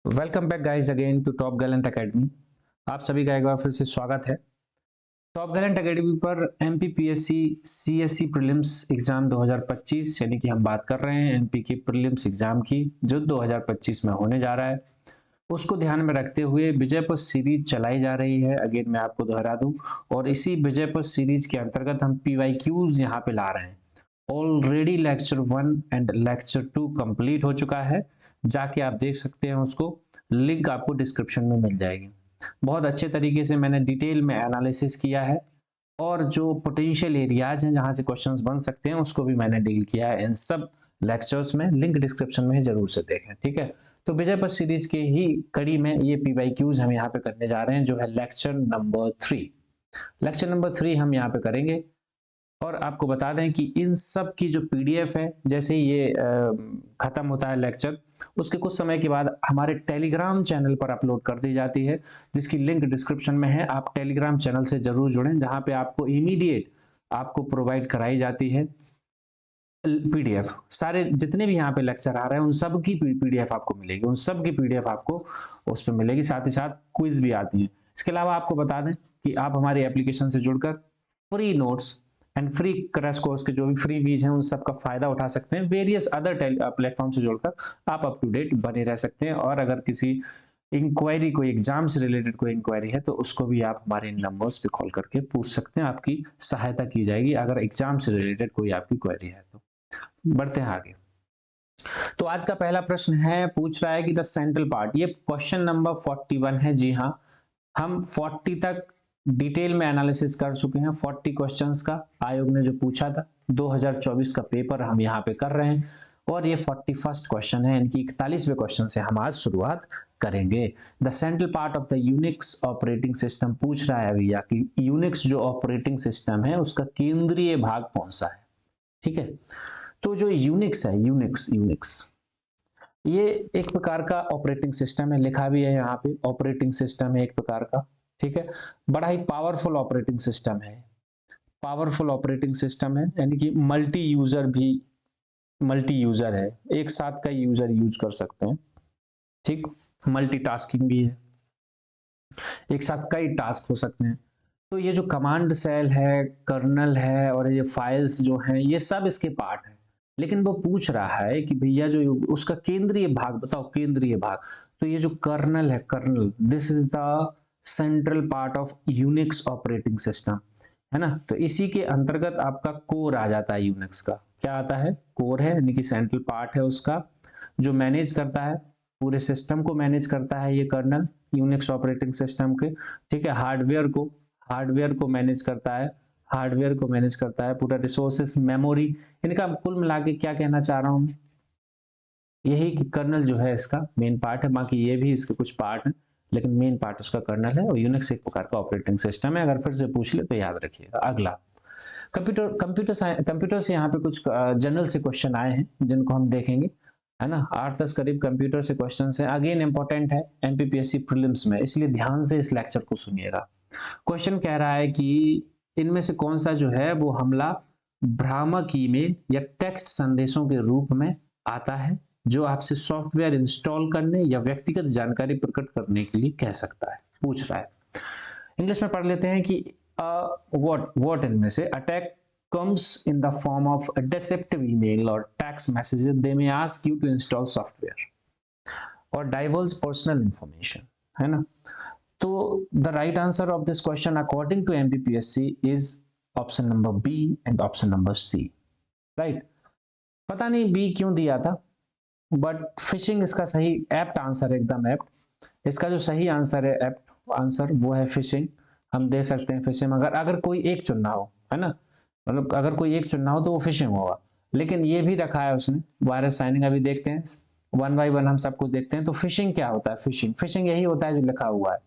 Welcome back guys again to top gallant academy. आप सभी का एक बार फिर से स्वागत है। टॉप गैलेंट एकेडमी पर एमपीपीएससी सीएससी प्रीलिम्स एग्जाम 2025 यानी कि हम बात कर रहे हैं एमपी की प्रीलिम्स एग्जाम की जो 2025 में होने जा रहा है। उसको ध्यान में रखते हुए विजयपुर सीरीज चलाई जा रही है। अगेन मैं आपको दोहरा दूं, और इसी विजयपुर सीरीज के अंतर्गत हम पीवाईक्यूज यहाँ पे ला रहे हैं। Already lecture 1 and lecture 2 complete हो चुका है, जाके आप देख सकते हैं उसको। लिंक आपको डिस्क्रिप्शन में मिल जाएगी। बहुत अच्छे तरीके से मैंने डिटेल में एनालिसिस किया है, और जो पोटेंशियल एरियाज हैं जहां से क्वेश्चंस बन सकते हैं उसको भी मैंने डील किया है इन सब लेक्चर्स में। लिंक डिस्क्रिप्शन में जरूर से देखें, ठीक है। तो विजयपथ सीरीज के ही कड़ी में ये पीवाईक्यूज हम यहाँ पे करने जा रहे हैं, जो है लेक्चर नंबर 3। लेक्चर नंबर 3 हम यहाँ पे करेंगे। और आपको बता दें कि इन सब की जो पीडीएफ है, जैसे ही ये खत्म होता है लेक्चर, उसके कुछ समय के बाद हमारे टेलीग्राम चैनल पर अपलोड कर दी जाती है, जिसकी लिंक डिस्क्रिप्शन में है। आप टेलीग्राम चैनल से जरूर जुड़ें, जहां पे आपको इमीडिएट आपको प्रोवाइड कराई जाती है पीडीएफ। सारे जितने भी यहाँ पे लेक्चर आ रहे हैं उन सब की पीडीएफ आपको मिलेगी, उन सब की पीडीएफ आपको उस पर मिलेगी। साथ ही साथ क्विज भी आती है। इसके अलावा आपको बता दें कि आप हमारी एप्लीकेशन से जुड़कर free notes and free crash course के जो भी फ्री वीज हैं उन सब का फायदा उठा सकते हैं। वेरियस अदर प्लेटफॉर्म से जुड़कर आप अप टू डेट बने रह सकते हैं। और अगर किसी इंक्वायरी, कोई एग्जाम से रिलेटेड कोई इंक्वायरी है, तो उसको भी आप हमारे इन नंबर्स पे कॉल करके पूछ सकते हैं। आपकी सहायता की जाएगी अगर एग्जाम से रिलेटेड कोई आपकी क्वेरी है तो। बढ़ते हैं आगे। तो आज का पहला प्रश्न है, पूछ रहा है कि द सेंट्रल पार्ट, ये क्वेश्चन नंबर 41 है। जी हाँ, हम 40 तक डिटेल में एनालिसिस कर चुके हैं। 40 क्वेश्चंस का आयोग ने जो पूछा था, 2024 का पेपर हम यहाँ पे कर रहे हैं, और ये 41st क्वेश्चन है। इनकी 41वें क्वेश्चन से हम आज शुरुआत करेंगे। The central part of the Unix operating system पूछ रहा है भैया कि यूनिक्स जो ऑपरेटिंग सिस्टम है उसका केंद्रीय भाग कौन सा है, ठीक है। तो जो यूनिक्स है, यूनिक्स ये एक प्रकार का ऑपरेटिंग सिस्टम है, लिखा भी है यहाँ पे, ऑपरेटिंग सिस्टम है एक प्रकार का, ठीक है। बड़ा ही पावरफुल ऑपरेटिंग सिस्टम है, पावरफुल ऑपरेटिंग सिस्टम है, यानी कि मल्टी यूजर है, एक साथ कई यूजर यूज कर सकते हैं, ठीक। मल्टीटास्किंग भी है, एक साथ कई टास्क हो सकते हैं। तो ये जो कमांड सेल है, कर्नल है, और ये फाइल्स जो हैं, ये सब इसके पार्ट है। लेकिन वो पूछ रहा है कि भैया जो उसका केंद्रीय भाग बताओ, केंद्रीय भाग। तो ये जो कर्नल है, kernel, this is the central part of Unix operating system, है ना। तो इसी के अंतर्गत आपका कोर आ जाता है। यूनिक्स का क्या आता है? कोर है, यानी कि सेंट्रल पार्ट है उसका, जो मैनेज करता है, पूरे सिस्टम को मैनेज करता है ये कर्नल यूनिक्स ऑपरेटिंग सिस्टम के, ठीक है। हार्डवेयर को मैनेज करता है, हार्डवेयर को मैनेज करता है, पूरा रिसोर्सेस, मेमोरी। इनका कुल मिला के क्या कहना चाह रहा हूं, यही कि कर्नल जो है इसका मेन पार्ट है। बाकी ये भी इसके कुछ पार्ट हैं, लेकिन मेन पार्ट उसका कर्नल है। और यूनिक्स एक प्रकार का ऑपरेटिंग सिस्टम है। अगर फिर से पूछ ले तो याद रखिएगा। अगला कंप्यूटर से यहाँ पे कुछ जनरल से क्वेश्चन आए हैं जिनको हम देखेंगे, है ना। 8-10 करीब कंप्यूटर से क्वेश्चन है। अगेन इंपॉर्टेंट है एमपीपीएससी प्रीलिम्स में, इसलिए ध्यान से इस लेक्चर को सुनिएगा। क्वेश्चन कह रहा है कि इनमें से कौन सा जो है वो हमला भ्रामक ईमेल या टेक्स्ट संदेशों के रूप में आता है, जो आपसे सॉफ्टवेयर इंस्टॉल करने या व्यक्तिगत जानकारी प्रकट करने के लिए कह सकता है, पूछ रहा है। इंग्लिश में पढ़ लेते हैं कि व्हाट इनमें से attack comes in the form of a deceptive email or text messages. They may ask you to install software or divulge personal information, है ना। तो the right answer of this question according to MPPSC is option number B and option number C, right। पता नहीं B क्यों दिया था, but fishing इसका सही एप्ट आंसर है, एकदम एप्ट। इसका जो सही आंसर है, एप्ट आंसर, वो है फिशिंग। हम दे सकते हैं फिशिंग। अगर कोई एक चुनना हो, है ना, मतलब अगर कोई एक चुनना हो तो वो फिशिंग होगा। लेकिन ये भी रखा है उसने वायरस साइनिंग। अभी देखते हैं 1 बाय 1 हम सब कुछ देखते हैं। तो फिशिंग क्या होता है? फिशिंग यही होता है जो लिखा हुआ है।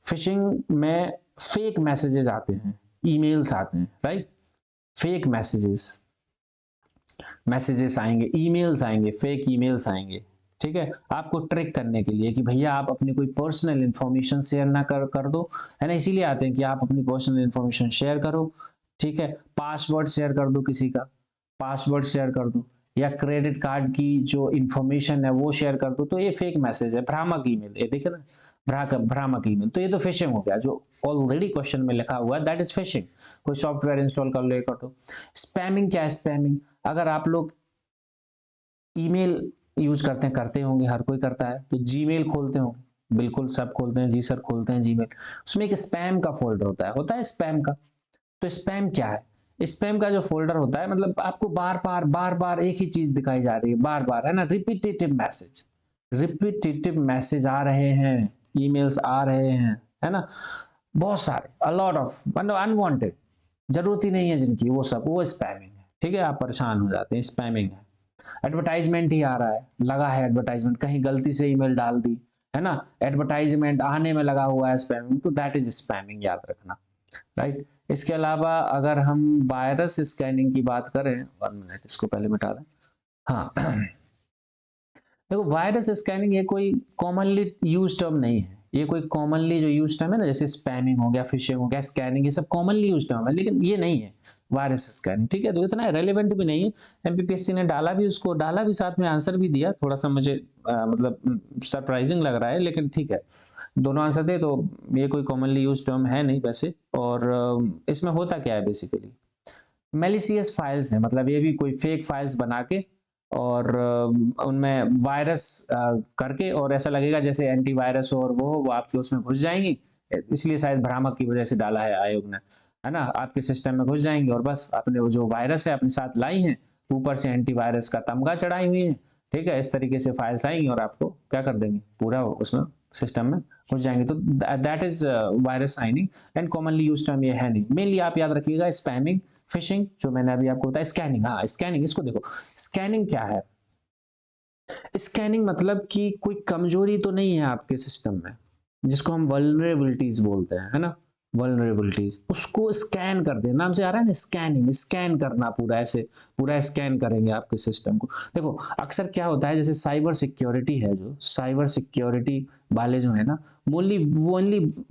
फिशिंग में फेक मैसेजेस आते हैं, ईमेल्स आते हैं, राइट। फेक मैसेजेस आएंगे, ईमेल्स आएंगे, फेक ईमेल्स आएंगे, ठीक है, आपको ट्रिक करने के लिए कि भैया आप अपनी कोई पर्सनल इंफॉर्मेशन शेयर ना कर दो, है ना। इसीलिए आते हैं कि आप अपनी पर्सनल इंफॉर्मेशन शेयर करो, ठीक है। पासवर्ड शेयर कर दो, किसी का पासवर्ड शेयर कर दो, या क्रेडिट कार्ड की जो इंफॉर्मेशन है वो शेयर कर दो, तो ये फेक मैसेज है, भ्रामक ईमेल, ये देखिए ना, भ्रामक ईमेल, तो ये तो फिशिंग हो गया, जो ऑलरेडी क्वेश्चन में लिखा हुआ है दैट इज फिशिंग। कोई सॉफ्टवेयर इंस्टॉल कर लो, ये कर दो। स्पैमिंग क्या है? स्पैमिंग, अगर आप लोग ईमेल यूज करते होंगे, हर कोई करता है, तो जीमेल खोलते होंगे, बिल्कुल सब खोलते हैं जी सर, खोलते हैं जीमेल, उसमें एक स्पैम का फोल्डर होता है स्पैम का। तो स्पैम क्या है? स्पैम का जो फोल्डर होता है, मतलब आपको बार बार एक ही चीज दिखाई जा रही है, बार बार, है ना, रिपीटेटिव मैसेज आ रहे हैं, ईमेल्स आ रहे हैं, है ना, बहुत सारे, अ लॉट ऑफ, मतलब अनवांटेड, जरूरत ही नहीं है जिनकी, वो सब, वो स्पैमिंग है। ठीक है, आप परेशान हो जाते हैं, स्पैमिंग है। एडवर्टाइजमेंट ही आ रहा है, लगा है एडवर्टाइजमेंट, कहीं गलती से ईमेल डाल दी, है ना, एडवर्टाइजमेंट आने में लगा हुआ है स्पैमिंग, तो दैट इज स्पैमिंग, याद रखना, राइट। इसके अलावा अगर हम वायरस स्कैनिंग की बात करें, 1 मिनट, इसको पहले मिटा दें। हाँ देखो, वायरस स्कैनिंग ये कोई कॉमनली यूज टर्म नहीं है, ये कोई कॉमनली जो यूज टर्म है ना, जैसे स्पैमिंग हो गया, फिशिंग हो गया, स्कैनिंग, ये सब कॉमनली यूज टर्म है, लेकिन ये नहीं है वायरस स्कैनिंग। ठीक है, तो इतना रेलेवेंट भी नहीं है। एमपीपीएससी ने डाला भी, उसको डाला भी, साथ में आंसर भी दिया, थोड़ा सा मुझे मतलब सरप्राइजिंग लग रहा है, लेकिन ठीक है, दोनों आंसर दे, तो ये कोई कॉमनली यूज टर्म है नहीं वैसे। और इसमें होता क्या है बेसिकली, मेलिसियस फाइल्स है, मतलब ये भी कोई फेक फाइल्स बना के और उनमें वायरस करके, और ऐसा लगेगा जैसे एंटीवायरस हो, और वो आपके उसमें घुस जाएंगी, इसलिए शायद भ्रामक की वजह से डाला है आयोग ने, है ना, आपके सिस्टम में घुस जाएंगी और बस अपने वो जो वायरस है अपने साथ लाई हैं, ऊपर से एंटीवायरस का तमगा चढ़ाई हुई है। ठीक है, इस तरीके से फाइल्स आएंगी और आपको क्या कर देंगी, पूरा उसमें सिस्टम में घुस जाएंगे, तो that is virus signing. And commonly use term ये है नहीं, मेनली आप याद रखिएगा स्पैमिंग, फिशिंग, जो मैंने अभी आपको बताया, स्कैनिंग। हाँ स्कैनिंग, इसको देखो, स्कैनिंग क्या है? स्कैनिंग मतलब कि कोई कमजोरी तो नहीं है आपके सिस्टम में, जिसको हम वल्नरेबिलिटीज बोलते हैं, है ना, वल्नरेबिलिटीज, उसको स्कैन कर दे, नाम से आ रहा है ना, स्कैनिंग, स्कैन करना, पूरा ऐसे पूरा स्कैन करेंगे आपके सिस्टम को। देखो अक्सर क्या होता है, जैसे साइबर सिक्योरिटी है, जो साइबर सिक्योरिटी वाले जो है ना, ओनली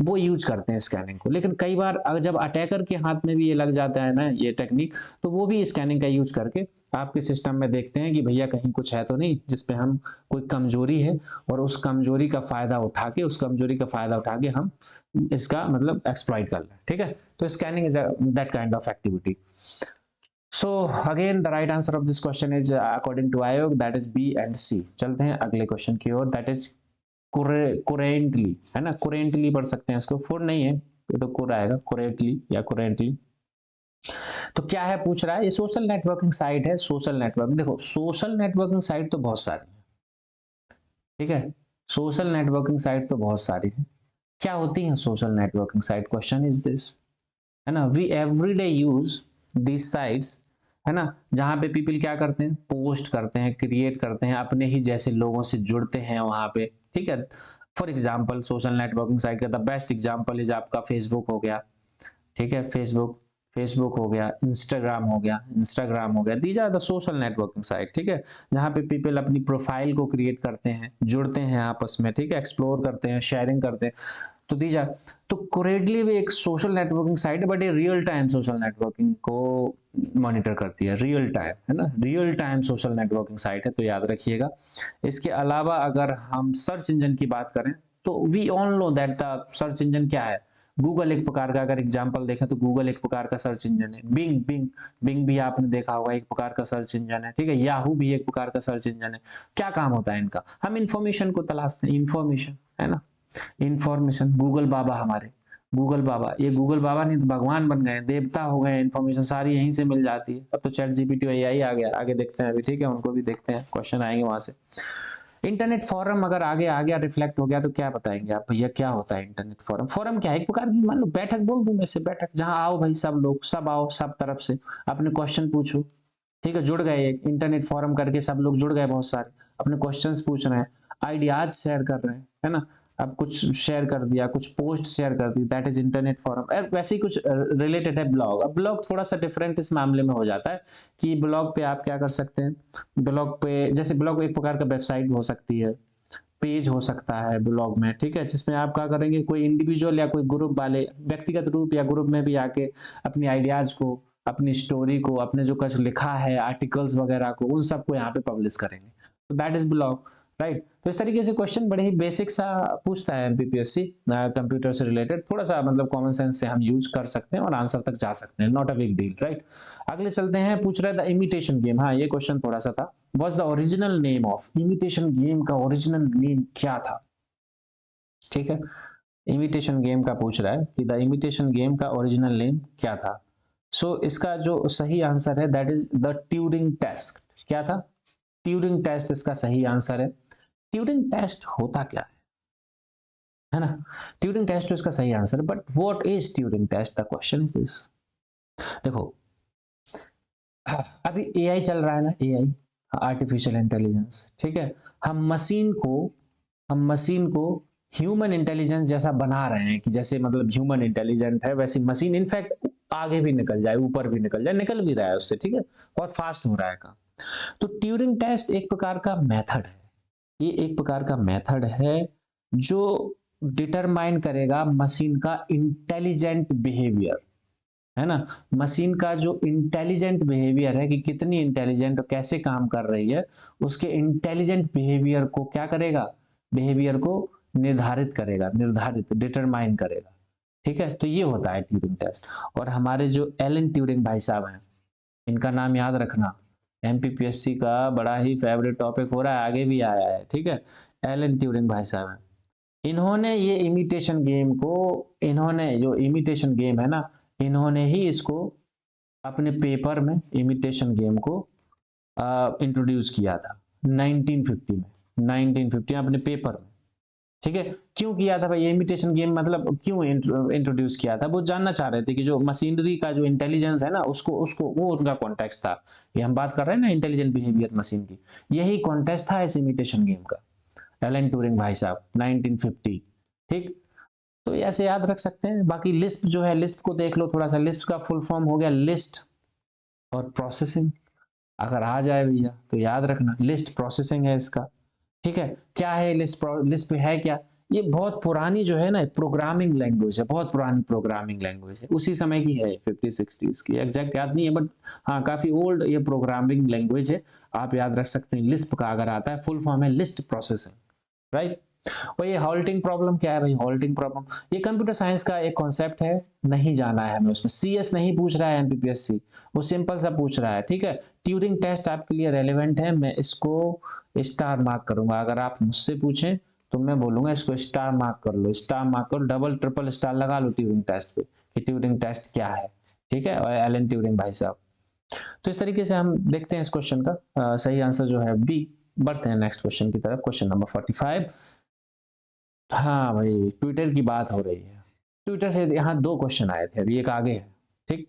वो यूज करते हैं स्कैनिंग को, लेकिन कई बार जब अटैकर के हाथ में भी ये लग जाता है ना ये टेक्निक, तो वो भी स्कैनिंग का यूज करके आपके सिस्टम में देखते हैं कि भैया कहीं कुछ है तो नहीं जिसपे हम, कोई कमजोरी है, और उस कमजोरी का फायदा उठा के हम इसका मतलब एक्सप्लॉइट कर लें। ठीक है, तो scanning is that kind of activity. So again the right answer of this question is according to आयोग that is B and C. चलते हैं अगले क्वेश्चन की ओर, दैट इज कुरेंटली, है ना, कुरेंटली पढ़ सकते हैं इसको, फुर नहीं है ये, तो कुर आएगा, कुरेंटली या कुरेंटली। तो क्या है, पूछ रहा है, ये सोशल नेटवर्किंग साइट है, सोशल नेटवर्किंग, देखो सोशल नेटवर्किंग साइट तो बहुत सारी है, ठीक है, सोशल नेटवर्किंग साइट तो बहुत सारी है। क्या होती है social networking site, question is this, है ना, we everyday use this sites, है ना, जहां पे पीपल क्या करते हैं, पोस्ट करते हैं, क्रिएट करते हैं, अपने ही जैसे लोगों से जुड़ते हैं वहां पे। ठीक है, for example social networking site का द बेस्ट एग्जाम्पल इज आपका फेसबुक हो गया। ठीक है, फेसबुक हो गया, इंस्टाग्राम हो गया, these are the social networking site. ठीक है, जहाँ पे पीपल अपनी प्रोफाइल को क्रिएट करते हैं, जुड़ते हैं आपस में, ठीक है, एक्सप्लोर करते हैं, शेयरिंग करते हैं, तो दीज आर, तो कोरेडली भी एक सोशल नेटवर्किंग साइट है, बट ये रियल टाइम सोशल नेटवर्किंग को मॉनिटर करती है, रियल टाइम, है ना, real time social networking site है, तो याद रखिएगा। इसके अलावा अगर हम सर्च इंजन की बात करें, तो we all know that the search engine क्या है, गूगल एक प्रकार का, अगर एग्जांपल देखें तो गूगल एक प्रकार का सर्च इंजन है, बिंग भी आपने देखा होगा एक प्रकार का सर्च इंजन है। ठीक है, याहू भी एक प्रकार का सर्च इंजन है। क्या काम होता है इनका, हम इंफॉर्मेशन को तलाशते हैं, इंफॉर्मेशन, है ना, इंफॉर्मेशन। गूगल बाबा हमारे, गूगल बाबा, ये गूगल बाबा नहीं तो भगवान बन गए, देवता हो गए, इंफॉर्मेशन सारी यहीं से मिल जाती है। अब तो चैट जीपीटी एआई आ गया, आगे देखते हैं अभी, ठीक है, उनको भी देखते हैं, क्वेश्चन आएंगे वहां से। इंटरनेट फोरम अगर आगे आ गया, रिफ्लेक्ट हो गया, तो क्या बताएंगे आप भैया, क्या होता है इंटरनेट फोरम? फोरम क्या है, एक प्रकार की मान लो बैठक, बोल दूं मैं से, बैठक, जहां आओ भाई सब लोग, सब आओ, सब तरफ से अपने क्वेश्चन पूछो। ठीक है, जुड़ गए, एक इंटरनेट फोरम करके सब लोग जुड़ गए, बहुत सारे अपने क्वेश्चंस पूछ रहे हैं, आइडियाज शेयर कर रहे हैं, है ना, अब कुछ शेयर कर दिया, कुछ पोस्ट शेयर कर दी, दैट इज इंटरनेट फोरम। वैसे ही कुछ रिलेटेड है ब्लॉग। अब ब्लॉग थोड़ा सा डिफरेंट इस मामले में हो जाता है कि ब्लॉग पे आप क्या कर सकते हैं, ब्लॉग पे, जैसे ब्लॉग एक प्रकार का वेबसाइट हो सकती है, पेज हो सकता है ब्लॉग में, ठीक है, जिसमें आप क्या करेंगे, कोई इंडिविजुअल या कोई ग्रुप वाले व्यक्तिगत रूप या ग्रुप में भी आके अपनी आइडियाज को अपनी स्टोरी को, अपने जो कुछ लिखा है आर्टिकल्स वगैरह को, उन सबको यहाँ पे पब्लिश करेंगे। तो दैट इज ब्लॉग, राइट। तो इस तरीके से क्वेश्चन बड़े ही बेसिक सा पूछता है एमपीपीएससी कंप्यूटर से रिलेटेड, थोड़ा सा मतलब कॉमन सेंस से हम यूज कर सकते हैं और आंसर तक जा सकते हैं, not a big deal, right. अगले चलते हैं, पूछ रहा है द इमिटेशन गेम, हाँ ये क्वेश्चन थोड़ा सा था, what's the original name of, imitation game का ओरिजिनल नेम क्या था, ठीक है। इमिटेशन गेम का पूछ रहा है कि द इमिटेशन गेम का ओरिजिनल नेम क्या था। सो इसका जो सही आंसर है that is the Turing test. क्या था? ट्यूरिंग टेस्ट इसका सही आंसर है। ट्यूरिंग टेस्ट होता क्या है ना? ट्यूरिंग टेस्ट तो इसका सही आंसर है, but what is Turing test, the question is this. देखो अभी एआई चल रहा है ना, एआई आर्टिफिशियल इंटेलिजेंस, ठीक है। हम मशीन को ह्यूमन इंटेलिजेंस जैसा बना रहे हैं कि जैसे मतलब ह्यूमन इंटेलिजेंट है वैसी मशीन इनफैक्ट आगे भी निकल जाए, ऊपर भी निकल जाए, निकल भी रहा है उससे, ठीक है, बहुत फास्ट हो रहा है काम। तो ट्यूरिंग टेस्ट एक प्रकार का मेथड है, ये एक प्रकार का मेथड है जो डिटरमाइन करेगा मशीन का इंटेलिजेंट बिहेवियर, है ना। मशीन का जो इंटेलिजेंट बिहेवियर है कि कितनी इंटेलिजेंट और कैसे काम कर रही है, उसके इंटेलिजेंट बिहेवियर को क्या करेगा, बिहेवियर को निर्धारित डिटरमाइन करेगा, ठीक है। तो ये होता है ट्यूरिंग टेस्ट। और हमारे जो एलन ट्यूरिंग भाई साहब हैं, इनका नाम याद रखना, एमपीपीएससी का बड़ा ही फेवरेट टॉपिक हो रहा है, आगे भी आया है, ठीक है। एलन ट्यूरिंग भाई साहब हैं, इन्होंने ये इमिटेशन गेम को, इन्होंने जो इमिटेशन गेम है ना, इन्होंने ही इसको अपने पेपर में इमिटेशन गेम को इंट्रोड्यूस किया था 1950 में, 1950 अपने पेपर में, ठीक है। क्यों किया था भाई इमिटेशन गेम, मतलब क्यों इंट्रोड्यूस किया था? वो जानना चाह रहे थे कि जो मशीनरी का जो इंटेलिजेंस है ना, उसको उसको वो उनका कॉन्टेक्स्ट था। ये हम बात कर रहे हैं ना इंटेलिजेंट बिहेवियर मशीन की, यही कॉन्टेक्स्ट था इस इमिटेशन गेम का। एलन ट्यूरिंग भाई साहब 1950, ठीक। तो ऐसे याद रख सकते हैं। बाकी लिस्प जो है, लिस्प को देख लो थोड़ा सा, लिस्प का फुल फॉर्म हो गया लिस्ट और प्रोसेसिंग। अगर आ जाए भैया तो याद रखना, लिस्ट प्रोसेसिंग है इसका, ठीक है। क्या है लिस्प? लिस्प है क्या? ये बहुत पुरानी जो है ना प्रोग्रामिंग लैंग्वेज है, बहुत पुरानी प्रोग्रामिंग लैंग्वेज है, उसी समय की है, 50-60s की, एग्जैक्ट याद नहीं है बट हाँ काफी ओल्ड ये प्रोग्रामिंग लैंग्वेज है। आप याद रख सकते हैं लिस्प का अगर आता है, फुल फॉर्म है लिस्ट प्रोसेसिंग, राइट। और ये हॉल्टिंग प्रॉब्लम क्या है भाई? हॉल्टिंग प्रॉब्लम ये कंप्यूटर साइंस का एक कॉन्सेप्ट है, नहीं जाना है हमें उसमें, सीएस नहीं पूछ रहा है एमपीपीएससी, वो सिंपल सा पूछ रहा है, ठीक है। ट्यूरिंग टेस्ट आपके लिए रेलेवेंट है, मैं इसको स्टार मार्क करूंगा। अगर आप मुझसे पूछें तो मैं बोलूंगा इसको स्टार मार्क कर लो, स्टार मार्क करो, डबल ट्रिपल स्टार लगा लो ट्यूरिंग टेस्ट पे कि ट्यूरिंग टेस्ट क्या है, ठीक है। और एलन ट्यूरिंग भाई साहब, तो इस तरीके से हम देखते हैं इस क्वेश्चन का सही आंसर जो है बी। बढ़ते हैं नेक्स्ट क्वेश्चन की तरफ, क्वेश्चन नंबर 45। हाँ भाई ट्विटर की बात हो रही है, ट्विटर से यहाँ दो क्वेश्चन आए थे, अभी एक आगे है, ठीक।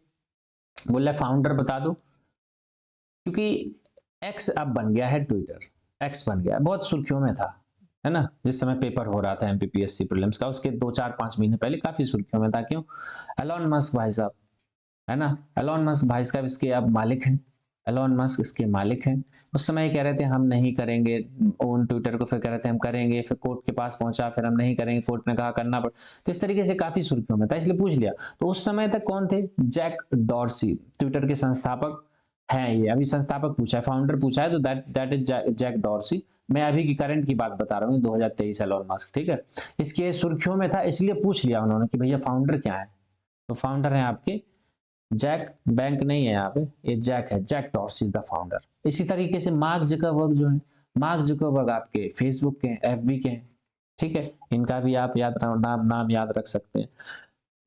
बोला फाउंडर बता दो, क्योंकि एक्स अब बन गया है ट्विटर, एक्स बन गया, बहुत सुर्खियों में था, है ना। जिस समय पेपर हो रहा था एमपीपीएससी प्रीलिम्स का, उसके 2-4-5 महीने पहले काफी सुर्खियों में था। क्यों? एलॉन मस्क भाई साहब, है ना, एलॉन मस्क भाई साहब इसके अब मालिक हैं, एलॉन मस्क इसके मालिक हैं। उस समय कह रहे थे हम नहीं करेंगे ओन ट्विटर को, फिर कह रहे थे हम करेंगे, फिर कोर्ट के पास पहुंचा, फिर हम नहीं करेंगे, कोर्ट ने कहा करना पड़। तो इस तरीके से काफी सुर्खियों में था, इसलिए पूछ लिया। तो उस समय तक कौन थे? जैक डॉर्सी, ट्विटर के संस्थापक हैं ये। अभी संस्थापक पूछा है, फाउंडर पूछा है, तो दैट इज जैक डॉर्सी। मैं अभी की करंट की बात बता रहा हूँ, 2023 एलॉन मस्क, ठीक है। इसके सुर्खियों में था इसलिए पूछ लिया उन्होंने कि भैया फाउंडर क्या है। तो फाउंडर है आपके जैक, बैंक नहीं है यहाँ पे, ये जैक है, Jack Dorsey is the founder. इसी तरीके से मार्क जुकरबर्ग जो है, मार्क जुकरबर्ग आपके फेसबुक के हैं, एफबी के हैं, ठीक है। इनका भी आप नाम याद रख सकते हैं।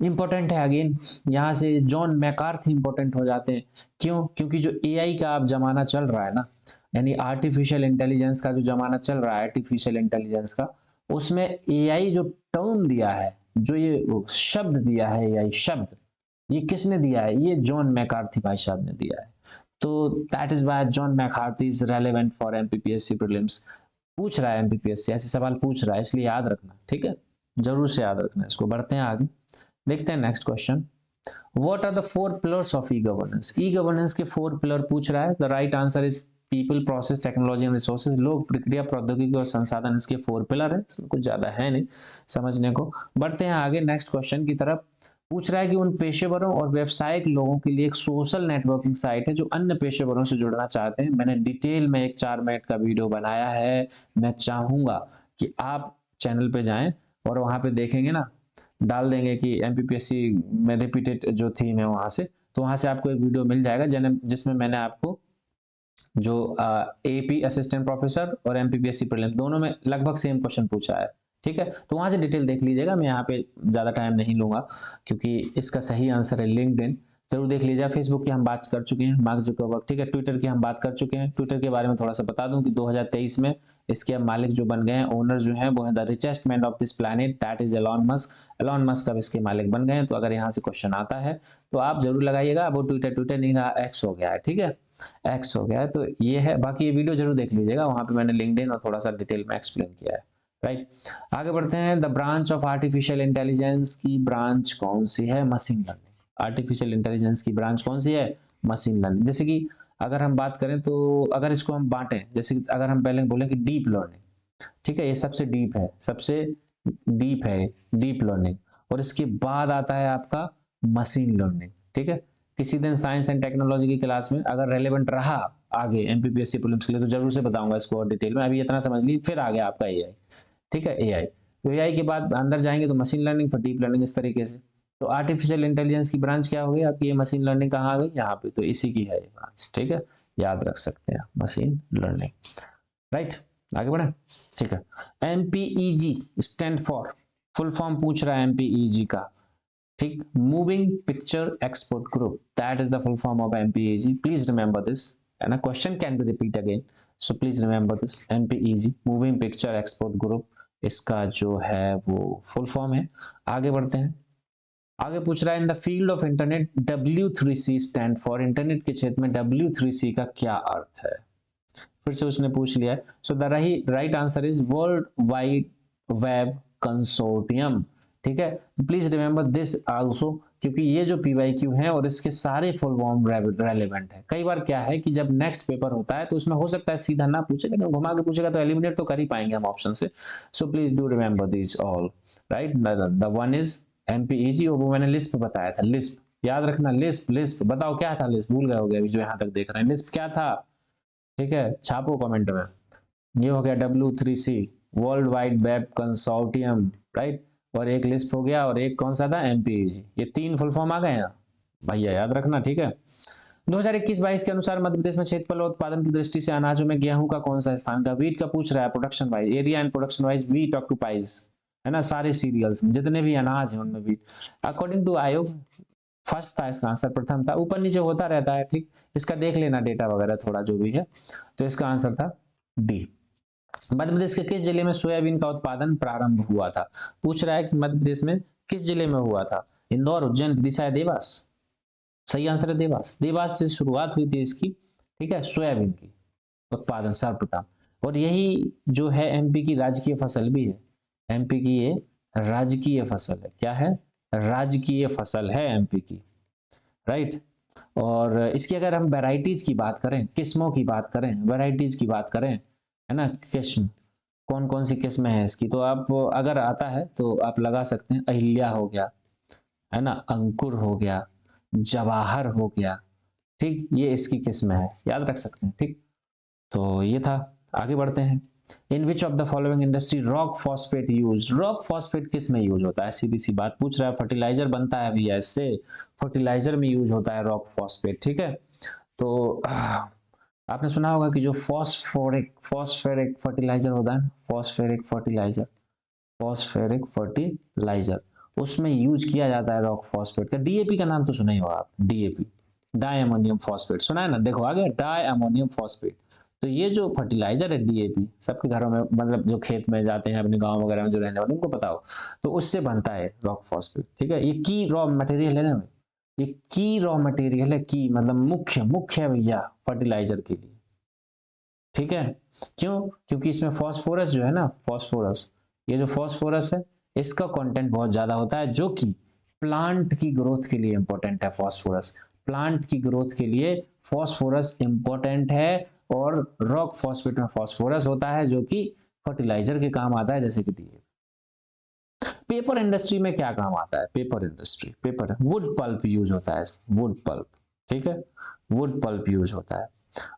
इंपॉर्टेंट है अगेन, यहाँ से जॉन मैकार्थी इंपॉर्टेंट हो जाते हैं। क्यों? क्योंकि जो एआई का आप जमाना चल रहा है ना, यानी आर्टिफिशियल इंटेलिजेंस का जो जमाना चल रहा है, आर्टिफिशियल इंटेलिजेंस का, उसमें एआई जो टर्म दिया है, जो ये शब्द दिया है, एआई शब्द, ये किसने दिया है? ये जॉन मैकार्थी भाई साहब ने दिया है। तो that is why John McCarthy is relevant for MPPSC prelims. पूछ रहा है एमपीपीएससी, ऐसे सवाल पूछ रहा है, इसलिए याद रखना, ठीक है, जरूर से याद रखना इसको। बढ़ते हैं आगे, देखते हैं next question. What are the 4 pillars of e governance? E governance के 4 पिलर पूछ रहा है। The right answer is people, process, technology and resources. लोग, प्रक्रिया, प्रौद्योगिकी और संसाधन इसके 4 पिलर है, इसमें कुछ ज्यादा है नहीं समझने को। बढ़ते हैं आगे नेक्स्ट क्वेश्चन की तरफ। पूछ रहा है कि उन पेशेवरों और व्यावसायिक लोगों के लिए एक सोशल नेटवर्किंग साइट है जो अन्य पेशेवरों से जुड़ना चाहते हैं। मैंने डिटेल में एक 4 मिनट का वीडियो बनाया है। मैं चाहूंगा कि आप चैनल पे जाएं और वहां पे देखेंगे ना, डाल देंगे कि एमपीपीएससी में रिपीटेड जो थीम है वहां से, तो वहां से आपको एक वीडियो मिल जाएगा जिसमें मैंने आपको जो एपी असिस्टेंट प्रोफेसर और एमपीपीएससी प्रीलिम्स दोनों में लगभग सेम क्वेश्चन पूछा है। ठीक है, तो वहां से डिटेल देख लीजिएगा। मैं यहाँ पे ज़्यादा टाइम नहीं लूंगा क्योंकि इसका सही आंसर है लिंक्डइन। जरूर देख लीजिए। फेसबुक की हम बात कर चुके हैं, मार्क जुकरबर्ग। ठीक है, ट्विटर की हम बात कर चुके हैं। ट्विटर के बारे में थोड़ा सा बता दूं कि 2023 में इसके मालिक जो बन गए हैं, ओनर जो हैं, वो है the richest man of this planet, that is Elon Musk. Elon Musk अब इसके मालिक बन गए हैं। तो अगर यहाँ से क्वेश्चन आता है तो आप जरूर लगाइएगा। वो ट्विटर नहीं रहा, एक्स हो गया है। ठीक है, एक्स हो गया है। तो ये है, बाकी ये वीडियो जरूर देख लीजिएगा, वहां पे मैंने लिंक्डइन और थोड़ा सा डिटेल में एक्सप्लेन किया है। राइट, आगे बढ़ते हैं। The branch of artificial intelligence की ब्रांच कौन सी है? Machine learning. आर्टिफिशियल इंटेलिजेंस की ब्रांच कौन सी है? Machine learning. जैसे कि अगर हम बात करें तो अगर इसको हम बांटें, जैसे कि अगर हम पहले बोलें कि डीप लर्निंग, ठीक है, ये सबसे डीप है, सबसे डीप है डीप लर्निंग। और इसके बाद आता है आपका मशीन लर्निंग। ठीक है, किसी दिन साइंस एंड टेक्नोलॉजी की क्लास में अगर रेलेवेंट रहा आगे एमपीपीएससी प्रीलिम्स के लिए तो जरूर से बताऊंगा इसको और डिटेल में। अभी इतना समझ लीजिए, फिर आ गया आपका एआई। ठीक है, एआई। तो एआई के बाद अंदर जाएंगे तो मशीन लर्निंग, फिर डीप लर्निंग, इस तरीके से। तो आर्टिफिशियल इंटेलिजेंस की ब्रांच क्या हो गई आपकी? ये मशीन लर्निंग कहाँ आ गई? यहाँ पे। तो इसी की है ये ब्रांच। ठीक है, याद रख सकते हैं, मशीन लर्निंग। राइट, आगे बढ़े। ठीक है, MPEG stand for, full form पूछ रहा है एमपीईजी का। ठीक, moving picture export group, that is the full form of MPEG. Please remember this, and a question can be repeat again, so please remember this MPEG, moving picture export group, इसका जो है वो full form है। आगे बढ़ते हैं। आगे पूछ रहा है in the field of internet W3C stand for, internet के क्षेत्र में W3C का क्या अर्थ है? फिर से उसने पूछ लिया है। So the right answer is world wide web consortium. ठीक है, प्लीज रिमेंबर दिस आल्सो, क्योंकि ये जो पीवाईक्यू है और इसके सारे फुल फॉर्म रेलेवेंट है। कई बार क्या है कि जब नेक्स्ट पेपर होता है तो उसमें हो सकता है सीधा ना पूछे, लेकिन घुमा के पूछेगा तो एलिमिनेट तो कर ही पाएंगे हम ऑप्शन से। So please do remember this all. Right, the one is MPEG, और वो मैंने लिस्प बताया था। लिस्प याद रखना, लिस्प। लिस्प बताओ क्या था? लिस्प भूल गए होगे अभी जो यहाँ तक देख रहे हैं। लिस्प क्या था? ठीक है, छापो कमेंट में। ये हो गया W3C, world wide web consortium. Right, और एक लिस्प हो गया और एक कौन सा था? एमपीईजी। ये 3 फुल फॉर्म आ गए हैं भैया, याद रखना। ठीक है, 2021-22 के अनुसार मध्य प्रदेश में क्षेत्रफल और उत्पादन की दृष्टि से अनाजों में गेहूं का कौन सा स्थान का? वीट का पूछ रहा है, production wise, area and production wise wheat occupies, है ना, सारे सीरियल्स जितने भी अनाज हैं उनमें वीट। अकॉर्डिंग टू आयोग फर्स्ट था इसका आंसर, प्रथम था, ऊपर नीचे होता रहता है। ठीक, इसका देख लेना डेटा वगैरह थोड़ा जो भी है। तो इसका आंसर था डी। मध्य प्रदेश के किस जिले में सोयाबीन का उत्पादन प्रारंभ हुआ था? पूछ रहा है कि मध्य प्रदेश में किस जिले में हुआ था? इंदौर, उज्जैन, विदिशा या देवास? सही आंसर है देवास। देवास से शुरुआत हुई थी इसकी। ठीक है, सोयाबीन की उत्पादन सर्वप्रथम। और यही जो है एमपी की राजकीय फसल भी है। एमपी की ये राजकीय फसल है। क्या है? राजकीय फसल है एमपी की। राइट, और इसकी अगर हम वैरायटीज की बात करें, किस्मों की बात करें, वैरायटीज की बात करें, है ना, किस्म कौन कौन सी किस्में हैं इसकी, तो आप अगर आता है तो आप लगा सकते हैं। अहिल्या हो गया, है ना, अंकुर हो गया, जवाहर हो गया। ठीक, ये इसकी किस्म है, याद रख सकते हैं। ठीक, तो ये था। आगे बढ़ते हैं। In which of the following industry rock phosphate use, rock phosphate किस में यूज होता है? सीधी सी बात पूछ रहा है। फर्टिलाइजर बनता है भैया इससे, फर्टिलाइजर में यूज होता है रॉक फॉस्फेट। ठीक है, तो आपने सुना होगा कि जो फॉस्फेरिक फर्टिलाइजर होता है, फॉस्फेरिक फर्टिलाइजर, उसमें यूज किया जाता है रॉक फॉस्फेट का। डीएपी का नाम तो सुना ही होगा आप, डीएपी, डाई अमोनियम फॉस्फेट, सुना है ना? देखो आगे, डाई अमोनियम फॉस्फेट। तो ये जो फर्टिलाइजर है डीएपी, सबके घरों में, मतलब जो खेत में जाते हैं अपने गांव वगैरह में जो रहने वाले उनको पता हो, तो उससे बनता है रॉक फॉस्फेट। ठीक है, ये की रॉ मटेरियल है ना, ये की रॉ मटेरियल है। की मतलब मुख्य भैया फर्टिलाइजर के लिए। ठीक है, क्यों? क्योंकि इसमें फास्फोरस जो है ना, फास्फोरस, ये जो फास्फोरस है इसका कंटेंट बहुत ज्यादा होता है, जो कि प्लांट की ग्रोथ के लिए इंपॉर्टेंट है। फास्फोरस प्लांट की ग्रोथ के लिए फास्फोरस इंपॉर्टेंट है। और रॉक फॉस्फेट में फास्फोरस होता है जो कि फर्टिलाइजर के काम आता है, जैसे कि डीएपी। पेपर इंडस्ट्री में क्या काम आता है? Paper industry, paper wood pulp use होता है, वुड पल्प, ठीक है, वुड पल्प यूज होता है।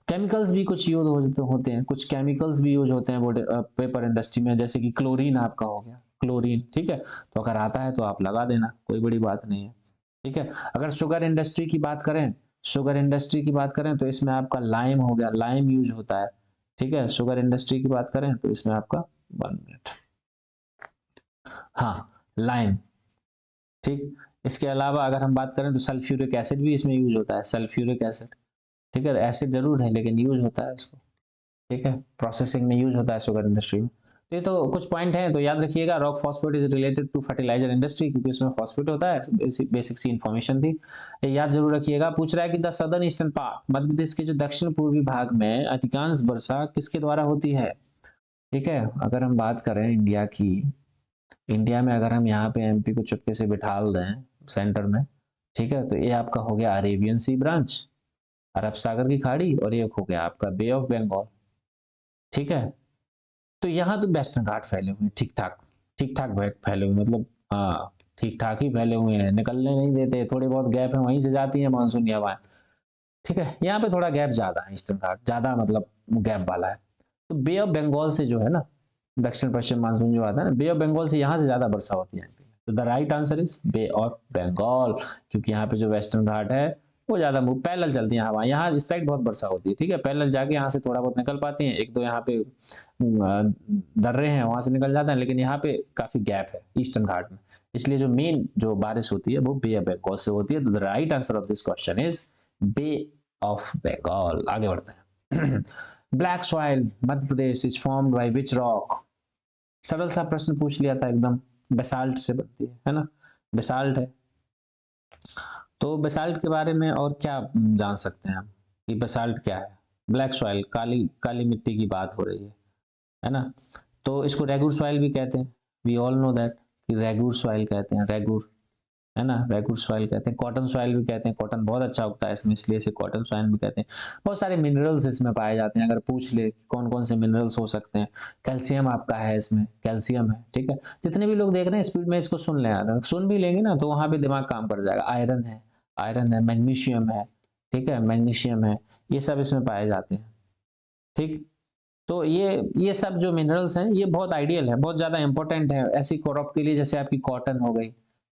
केमिकल्स भी कुछ यूज होते हैं, कुछ केमिकल्स भी यूज होते हैं पेपर इंडस्ट्री में, जैसे कि क्लोरीन आपका हो गया, क्लोरीन, ठीक है। तो अगर आता है तो आप लगा देना, कोई बड़ी बात नहीं है, ठीक है। अगर शुगर इंडस्ट्री की बात करें, शुगर इंडस्ट्री की बात करें तो इसमें आपका लाइम हो गया, लाइम यूज होता है, ठीक है। शुगर इंडस्ट्री की बात करें तो इसमें आपका 1 मिनट, हाँ, लाइम, ठीक। इसके अलावा अगर हम बात करें तो सल्फ्यूरिक एसिड भी इसमें यूज होता है, सल्फ्यूरिक एसिड, ठीक है। एसिड जरूर है लेकिन यूज होता है इसको, ठीक है, प्रोसेसिंग में यूज होता है शुगर इंडस्ट्री में। तो ये तो कुछ पॉइंट हैं, तो याद रखिएगा। Rock phosphate is related to fertiliser industry, क्योंकि उसमें फॉस्फेट होता है, बेसिक सी इन्फॉर्मेशन थी, ये याद जरूर रखिएगा। पूछ रहा है कि the southern eastern part, Madhya Pradesh के जो दक्षिण पूर्वी भाग में अधिकांश वर्षा किसके द्वारा होती है, ठीक है। अगर हम बात करें इंडिया की, इंडिया में अगर हम यहाँ पे एमपी को चुपके से बिठाल दें सेंटर में, ठीक है, तो ये आपका हो गया अरेबियन सी ब्रांच, अरब सागर की खाड़ी, और ये हो गया आपका बे ऑफ बंगाल, ठीक है। तो यहाँ तो वेस्टर्न घाट फैले हुए हैं, ठीक ठाक, ठीक ठाक फैले हुए, मतलब हाँ ठीक ठाक ही फैले हुए हैं, निकलने नहीं देते, थोड़े बहुत गैप है, वहीं से जाती है मानसूनी हवाएं, ठीक है। यहाँ पे थोड़ा गैप ज्यादा है, ईस्टर्न घाट ज्यादा मतलब गैप वाला है। तो बे ऑफ बंगाल से जो है ना, दक्षिण पश्चिम मानसून जो आता है ना, बे ऑफ बंगाल से यहाँ से ज्यादा वर्षा होती है। तो the right answer is bay of Bengal, क्योंकि यहाँ पे जो वेस्टर्न घाट है वो ज्यादा पैरेलल चलती है हवा, यहाँ इस साइड बहुत वर्षा होती है, ठीक है। पैरेलल जाके यहाँ से थोड़ा बहुत निकल पाती हैं, एक दो यहाँ पे दर्रे हैं वहां से निकल जाते हैं, लेकिन यहाँ पे काफी गैप है ईस्टर्न घाट में, इसलिए जो मेन जो बारिश होती है वो बे ऑफ बंगाल से होती है। तो the right answer of this question is bay of Bengal. आगे बढ़ते हैं। Black soil Madhya Pradesh is formed by which rock, सरल सा प्रश्न पूछ लिया था एकदम, बेसाल्ट से बनती है ना, बेसाल्ट है। तो बेसाल्ट के बारे में और क्या जान सकते हैं हम कि बेसाल्ट क्या है? ब्लैक सॉइल, काली काली मिट्टी की बात हो रही है ना। तो इसको रेगुर सॉइल भी कहते हैं, वी ऑल नो दैट कि रेगुर सॉइल कहते हैं, रेगुर, है ना, रेगुर सॉइल कहते हैं। कॉटन सॉइल भी कहते हैं, कॉटन बहुत अच्छा उगता है इसमें, इसलिए इसे कॉटन सॉइल भी कहते हैं। बहुत सारे मिनरल्स इसमें पाए जाते हैं, अगर पूछ ले कौन कौन से मिनरल्स हो सकते हैं, कैल्शियम आपका है इसमें, कैल्शियम है, ठीक है। जितने भी लोग देख रहे हैं स्पीड में इसको सुन लें, अगर सुन भी लेंगे ना तो वहां पे दिमाग काम कर जाएगा। आयरन है, आयरन है, मैग्नीशियम है, ठीक है, मैग्नीशियम है, ये सब इसमें पाए जाते हैं, ठीक। तो ये सब जो मिनरल्स हैं ये बहुत आइडियल है, बहुत ज्यादा इंपॉर्टेंट है ऐसी क्रॉप के लिए, जैसे आपकी कॉटन हो गई,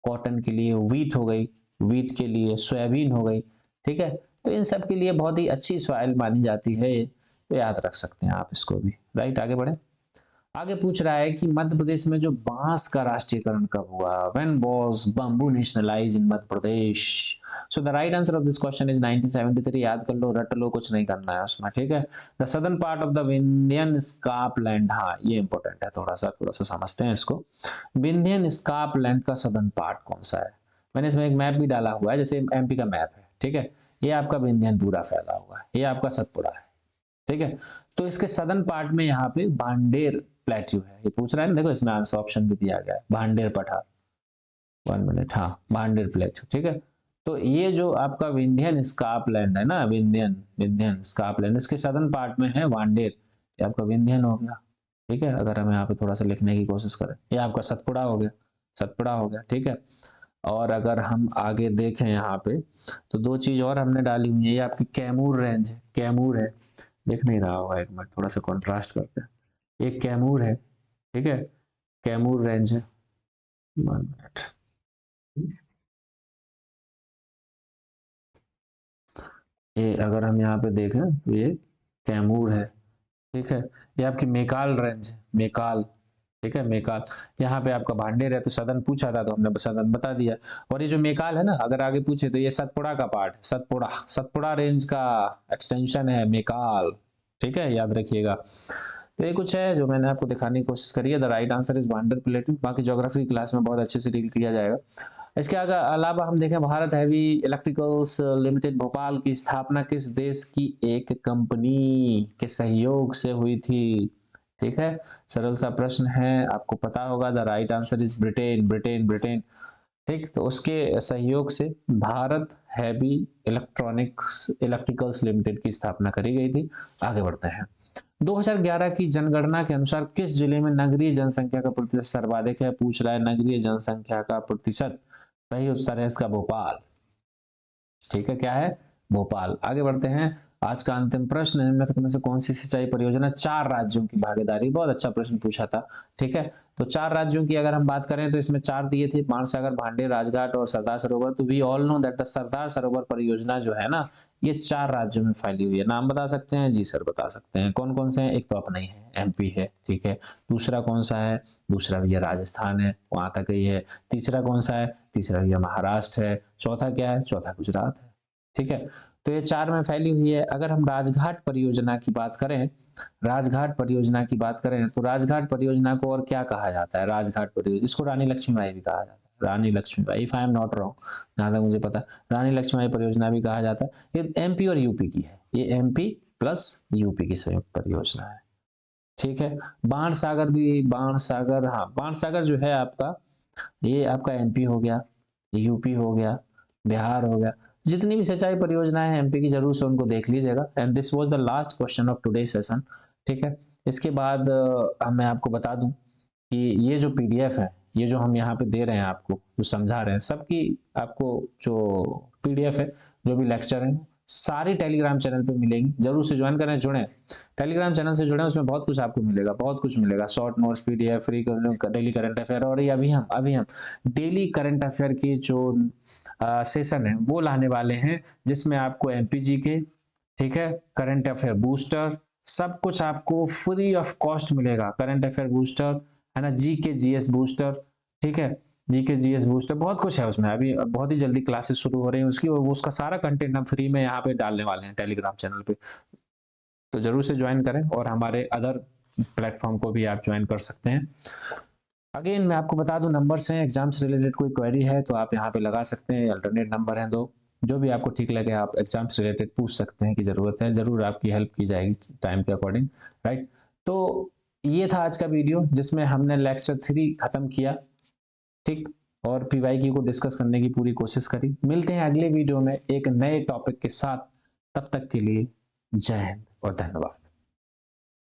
कॉटन के लिए, व्हीट हो गई, व्हीट के लिए, सोयाबीन हो गई, ठीक है। तो इन सब के लिए बहुत ही अच्छी सॉइल मानी जाती है, तो याद रख सकते हैं आप इसको भी, राइट। आगे बढ़े। आगे पूछ रहा है कि मध्य प्रदेश में जो बांस का राष्ट्रीयकरण कब हुआ, when was bamboo nationalise in Madhya Pradesh. So the right answer of this question is 1973। याद कर लो, रट लो, कुछ नहीं करना है उसमें, ठीक है। The southern part of the Vindhyan scarpland, हाँ ये इंपॉर्टेंट है, थोड़ा सा समझते हैं इसको। विंध्यन स्कार्पलैंड का सदर्न पार्ट कौन सा है? मैंने इसमें एक मैप भी डाला हुआ है, जैसे एमपी का मैप है, ठीक है। ये आपका विंध्यन पूरा फैला हुआ है, ये आपका सतपुड़ा है, ठीक है। तो इसके सदर्न पार्ट में यहाँ पे भांडेर प्लेट्यू है, ये पूछ रहा है ना, देखो इसमें आंसर ऑप्शन भी दिया गया है, भांडेर पठार, 1 मिनट, हाँ भांडेर प्लेट्यू, ठीक है। तो ये जो आपका विंध्यन स्कार्पलैंड है ना, विंध्यन विंध्यन स्कार्पलैंड, इसके सदर्न पार्ट में है वांडेर, ये आपका विंध्यन हो गया, ठीक है। अगर हम यहाँ पे थोड़ा सा लिखने की कोशिश करें, ये आपका सतपुड़ा हो गया, सतपुड़ा हो गया, ठीक है। और अगर हम आगे देखें यहाँ पे, तो दो चीज और हमने डाली हुई है, ये आपकी कैमूर रेंज है, कैमूर है, दिख नहीं रहा होगा, एक मिनट थोड़ा सा कॉन्ट्रास्ट करते हैं, ये कैमूर है, ठीक है, कैमूर रेंज है, 1 मिनट, ये अगर हम यहाँ पे देखें तो ये कैमूर है, ठीक है। ये आपकी मेकाल रेंज है, मेकाल, ठीक है, मेकाल। यहाँ पे आपका भांडेर है, तो सदन पूछा था तो हमने सदन बता दिया। और ये जो मेकाल है ना, अगर आगे पूछे तो ये सतपुड़ा का पार्ट है, सतपुड़ा, सतपुड़ा रेंज का एक्सटेंशन है मेकाल, ठीक है, याद रखिएगा। तो ये कुछ है जो मैंने आपको दिखाने की कोशिश करी है। The right answer is Bhander plateau, बाकी ज्योग्राफी क्लास में बहुत अच्छे से डील किया जाएगा। इसके अलावा हम देखें, Bharat heavy electricals limited Bhopal की स्थापना किस देश की एक कंपनी के सहयोग से हुई थी, ठीक है। सरल सा प्रश्न है, आपको पता होगा। The right answer is Britain, Britain, Britain, ठीक। तो उसके सहयोग से Bharat heavy electronics electricals limited की स्थापना करी गई थी। आगे बढ़ते हैं। 2011 की जनगणना के अनुसार किस जिले में नगरीय जनसंख्या का प्रतिशत सर्वाधिक है? पूछ रहा है नगरीय जनसंख्या का प्रतिशत। सही उत्तर है इसका भोपाल। ठीक है, क्या है? भोपाल। आगे बढ़ते हैं। आज का अंतिम प्रश्न, निम्नलिखित में से कौन सी सिंचाई परियोजना 4 राज्यों की भागीदारी? बहुत अच्छा प्रश्न पूछा था। ठीक है, तो 4 राज्यों की अगर हम बात करें तो इसमें 4 दिए थे, बाणसागर, भांडे, राजघाट और सरदार सरोवर। तो we all know that the Sardar Sarovar परियोजना जो है ना, ये 4 राज्यों में फैली हुई है। नाम बता सकते हैं? जी सर बता सकते हैं। कौन कौन से हैं? एक तो अपना ही है, एमपी है। ठीक है, दूसरा कौन सा है? दूसरा भैया राजस्थान है, वहां तक ही है। तीसरा कौन सा है? तीसरा भैया महाराष्ट्र है। चौथा क्या है? चौथा गुजरात है। ठीक है, तो ये 4 में फैली हुई है। अगर हम राजघाट परियोजना की बात करें, राजघाट परियोजना की बात करें तो राजघाट परियोजना को और क्या कहा जाता है? राजघाट परियोजना, इसको रानी लक्ष्मीबाई भी कहा जाता है। Rani Laxmibai, if I am not wrong, जहां तक मुझे पता, रानी लक्ष्मीबाई परियोजना भी कहा जाता है। ये एमपी और यूपी की है, ये एमपी प्लस यूपी की संयुक्त परियोजना है। ठीक है, बाणसागर भी, बाणसागर, हाँ बाणसागर जो है आपका, ये आपका एमपी हो गया, यूपी हो गया, बिहार हो गया। जितनी भी सिंचाई परियोजनाएं हैं एमपी की, जरूर से उनको देख लीजिएगा। And this was the last question of today session. ठीक है, इसके बाद मैं आपको बता दूं कि ये जो पीडीएफ है, ये जो हम यहाँ पे दे रहे हैं आपको, जो समझा रहे हैं, सबकी आपको जो पीडीएफ है, जो भी लेक्चर है, सारी टेलीग्राम चैनल पे मिलेंगी। जरूर से ज्वाइन करें, जुड़ें, टेलीग्राम चैनल से जुड़ें, उसमें बहुत कुछ आपको मिलेगा, बहुत कुछ मिलेगा। Short notes, PDF, free daily current affair, और ये अभी हम डेली करंट अफेयर की जो सेशन है वो लाने वाले हैं, जिसमें आपको एमपीजी के, ठीक है, करंट अफेयर बूस्टर, सब कुछ आपको फ्री ऑफ कॉस्ट मिलेगा। करंट अफेयर बूस्टर है ना, जीके जीएस बूस्टर, ठीक है, जीके जीएस बूस्टर, बहुत कुछ है उसमें। अभी बहुत ही जल्दी क्लासेस शुरू हो रही हैं उसकी, और वो उसका सारा कंटेंट हम फ्री में यहाँ पे डालने वाले हैं टेलीग्राम चैनल पे। तो जरूर से ज्वाइन करें, और हमारे अदर प्लेटफॉर्म को भी आप ज्वाइन कर सकते हैं। अगेन मैं आपको बता दूं, नंबर्स हैं, एग्जाम से रिलेटेड कोई क्वेरी है तो आप यहाँ पे लगा सकते हैं। अल्टरनेट नंबर हैं 2, जो भी आपको ठीक लगे आप एग्जाम से रिलेटेड पूछ सकते हैं कि ज़रूरत है, ज़रूर आपकी हेल्प की जाएगी टाइम के अकॉर्डिंग, राइट। तो ये था आज का वीडियो, जिसमें हमने लेक्चर 3 खत्म किया, ठीक, और पीवाईक्यू को डिस्कस करने की पूरी कोशिश करी। मिलते हैं अगले वीडियो में एक नए टॉपिक के साथ, तब तक के लिए जय हिंद और धन्यवाद।